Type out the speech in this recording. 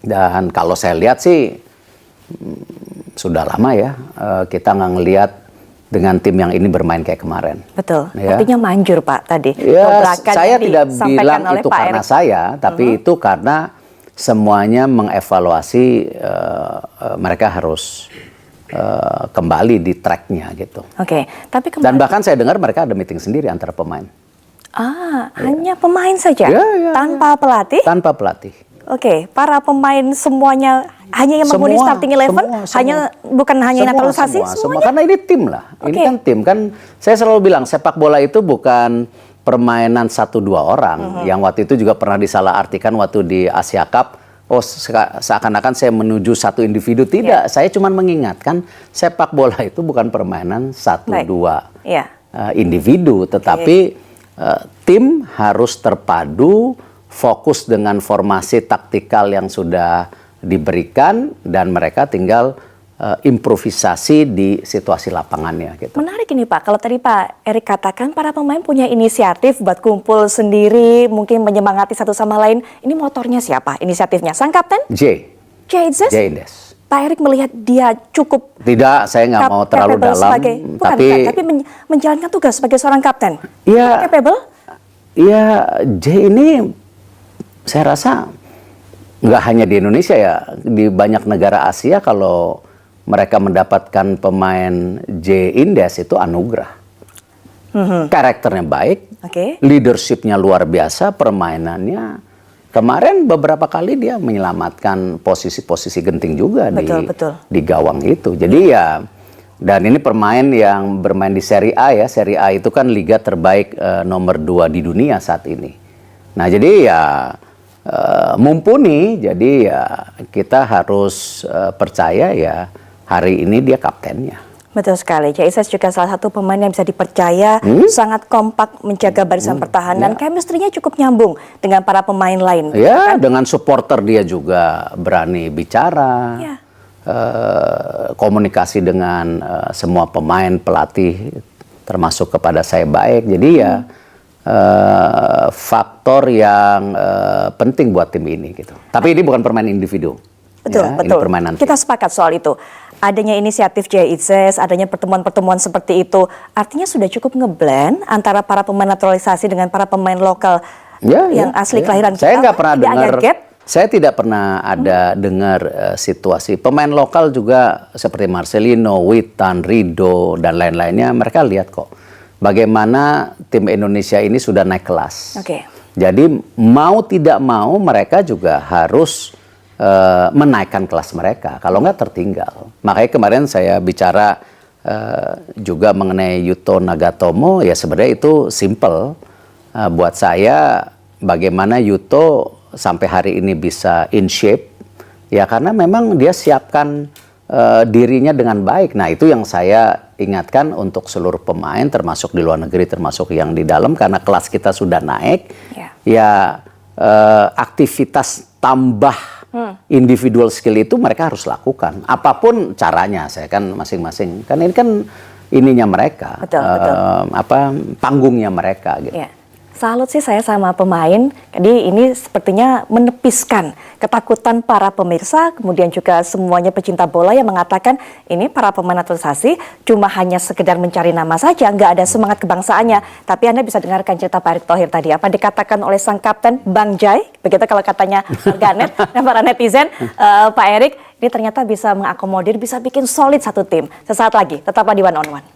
Dan kalau saya lihat sih sudah lama ya kita nggak ngelihat dengan tim yang ini bermain kayak kemarin. Betul. Ya. Artinya manjur Pak tadi. Ya, saya tidak bilang itu karena Erik. saya, tapi itu karena semuanya mengevaluasi mereka harus kembali di tracknya gitu. Oke, tapi dan bahkan saya dengar mereka ada meeting sendiri antara pemain. Hanya pemain saja, tanpa pelatih? Tanpa pelatih. Oke, para pemain semuanya hanya yang menghuni starting 11, bukan hanya naturalisasi semua. Karena ini tim lah, ini kan tim kan. Saya selalu bilang sepak bola itu bukan permainan 1-2 orang. Yang waktu itu juga pernah disalahartikan waktu di Asia Cup. Oh, seakan-akan saya menuju satu individu. Tidak, saya cuma mengingatkan sepak bola itu bukan permainan 1-2 individu, tetapi tim harus terpadu, fokus dengan formasi taktikal yang sudah diberikan, dan mereka tinggal improvisasi di situasi lapangannya. Gitu. Menarik ini Pak, kalau tadi Pak Erik katakan para pemain punya inisiatif buat kumpul sendiri, mungkin menyemangati satu sama lain. Ini motornya siapa? Inisiatifnya sang kapten? J. Indes. Pak Erik melihat dia cukup. Tidak, saya nggak mau terlalu dalam. Tapi menjalankan tugas sebagai seorang kapten. Iya. Capable? Iya, J ini saya rasa nggak hanya di Indonesia ya, di banyak negara Asia kalau mereka mendapatkan pemain J Indes itu anugerah. Karakternya baik, leadershipnya luar biasa, permainannya. Kemarin beberapa kali dia menyelamatkan posisi-posisi genting juga di gawang itu. Jadi ya, dan ini pemain yang bermain di Serie A ya. Serie A itu kan liga terbaik nomor 2 di dunia saat ini. Nah jadi ya mumpuni, jadi ya kita harus percaya ya hari ini dia kaptennya. Betul sekali, Ises juga salah satu pemain yang bisa dipercaya, sangat kompak menjaga barisan pertahanan, chemistry-nya cukup nyambung dengan para pemain lain. Ya, dengan supporter dia juga berani bicara, komunikasi dengan semua pemain, pelatih, termasuk kepada saya baik. Jadi ya faktor yang penting buat tim ini gitu. Tapi ini bukan permainan individu. Betul. Ini permainan kita sepakat soal itu. Adanya inisiatif Ises, adanya pertemuan-pertemuan seperti itu, artinya sudah cukup ngeblend antara para pemain naturalisasi dengan para pemain lokal yang asli kelahiran kita. Saya nggak pernah dengar. Saya tidak pernah ada dengar situasi pemain lokal juga seperti Marcelino, Witan, Rido dan lain-lainnya. Mereka lihat kok bagaimana tim Indonesia ini sudah naik kelas. Jadi mau tidak mau mereka juga harus menaikkan kelas mereka. Kalau nggak tertinggal. Makanya kemarin saya bicara juga mengenai Yuto Nagatomo. Ya sebenarnya itu simple buat saya. Bagaimana Yuto sampai hari ini bisa in shape. Ya karena memang dia siapkan dirinya dengan baik. Nah itu yang saya ingatkan untuk seluruh pemain, termasuk di luar negeri, termasuk yang di dalam, karena kelas kita sudah naik. Ya aktivitas tambah individual skill itu mereka harus lakukan. Apapun caranya, saya kan masing-masing. Kan ini kan ininya mereka, panggungnya mereka. Gitu. Salut sih saya sama pemain. Jadi ini sepertinya menepiskan ketakutan para pemirsa, kemudian juga semuanya pecinta bola yang mengatakan ini para pemain naturalisasi cuma hanya sekedar mencari nama saja, nggak ada semangat kebangsaannya. Tapi Anda bisa dengarkan cerita Pak Erick Thohir tadi, apa dikatakan oleh sang kapten Bang Jai, begitu kalau katanya warganet dan para netizen, Pak Erick ini ternyata bisa mengakomodir, bisa bikin solid satu tim. Sesaat lagi, tetaplah di One on One.